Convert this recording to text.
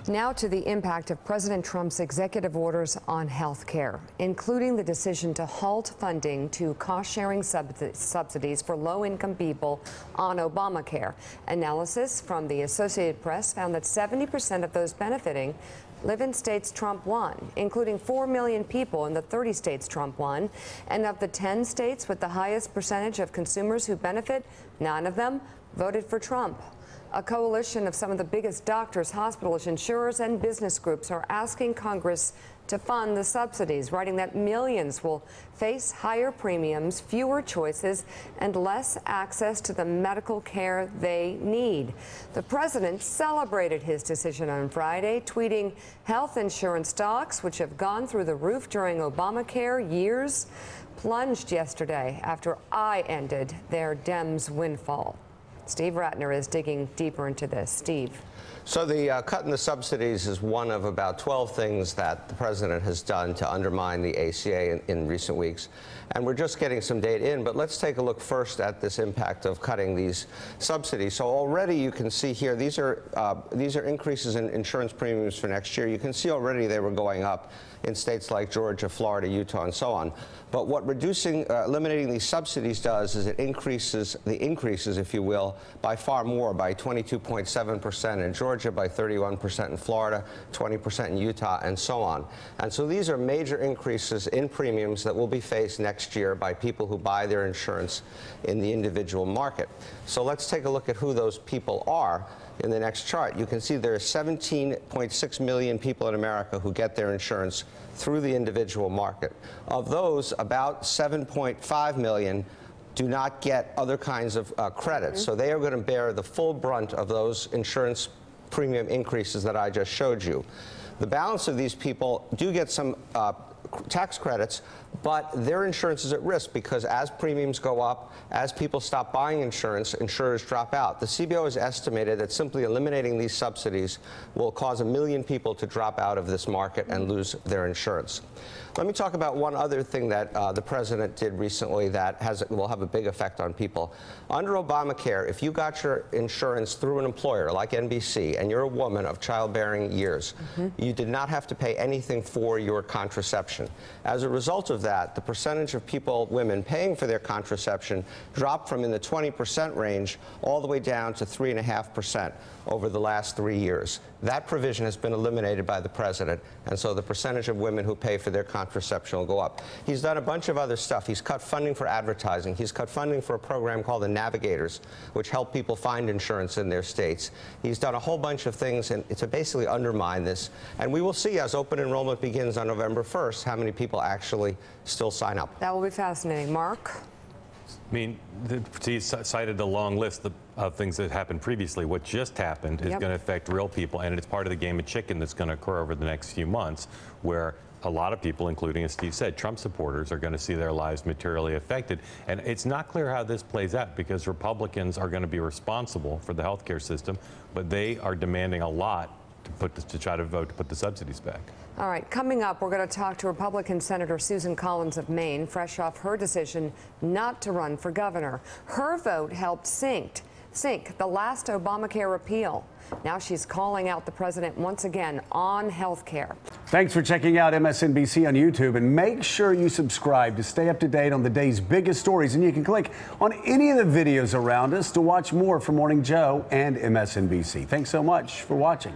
Now to the impact of President Trump's executive orders on health care, including the decision to halt funding to cost-sharing subsidies for low-income people on Obamacare. Analysis from the Associated Press found that 70% of those benefiting live in states Trump won, including 4 million people in the 30 states Trump won. And of the 10 states with the highest percentage of consumers who benefit, 9 of them voted for Trump. A coalition of some of the biggest doctors, hospitals, insurers, and business groups are asking Congress to fund the subsidies, writing that millions will face higher premiums, fewer choices, and less access to the medical care they need. The president celebrated his decision on Friday, tweeting, "Health insurance stocks, which have gone through the roof during Obamacare years, plunged yesterday after I ended their Dems windfall." Steve Ratner is digging deeper into this. Steve. So the cut in the subsidies is one of about 12 things that the president has done to undermine the ACA in recent weeks. And we're just getting some data in, but let's take a look first at this impact of cutting these subsidies. So already you can see here, these are increases in insurance premiums for next year. You can see already they were going up in states like Georgia, Florida, Utah, and so on. But what eliminating these subsidies does is it increases the increases, if you will, by far more, by 22.7% in Georgia, by 31% in Florida, 20% in Utah, and so on. And so these are major increases in premiums that will be faced next year by people who buy their insurance in the individual market. So let's take a look at who those people are. In the next chart, you can see there are 17.6 million people in America who get their insurance through the individual market. Of those, about 7.5 million do not get other kinds of credits. So they are going to bear the full brunt of those insurance premium increases that I just showed you. The balance of these people do get some tax credits, but their insurance is at risk because as premiums go up, as people stop buying insurance, insurers drop out. The CBO has estimated that simply eliminating these subsidies will cause 1 million people to drop out of this market and lose their insurance. Let me talk about one other thing that the president did recently that will have a big effect on people. Under Obamacare, if you got your insurance through an employer like NBC and you're a woman of childbearing years, you did not have to pay anything for your contraception. As a result of that, the percentage of women paying for their contraception dropped from in the 20% range all the way down to 3.5% over the last 3 years. That provision has been eliminated by the president, and so the percentage of women who pay for their contraception will go up. He's done a bunch of other stuff. He's cut funding for advertising. He's cut funding for a program called the Navigators, which help people find insurance in their states. He's done a whole bunch of things to basically undermine this, and we will see as open enrollment begins on November 1st how many people actually still sign up. That will be fascinating. Mark? I mean, he cited a long list of things that happened previously. What just happened is going to affect real people, and it's part of the game of chicken that's going to occur over the next few months, where a lot of people, including, as Steve said, Trump supporters, are going to see their lives materially affected. And it's not clear how this plays out because Republicans are going to be responsible for the health care system, but they are demanding a lot to try to vote to put the subsidies back. All right, coming up, we're going to talk to Republican Senator Susan Collins of Maine, fresh off her decision not to run for governor. Her vote helped sink the last Obamacare repeal. Now she's calling out the president once again on health care. Thanks for checking out MSNBC on YouTube, and make sure you subscribe to stay up to date on the day's biggest stories. And you can click on any of the videos around us to watch more from Morning Joe and MSNBC. Thanks so much for watching.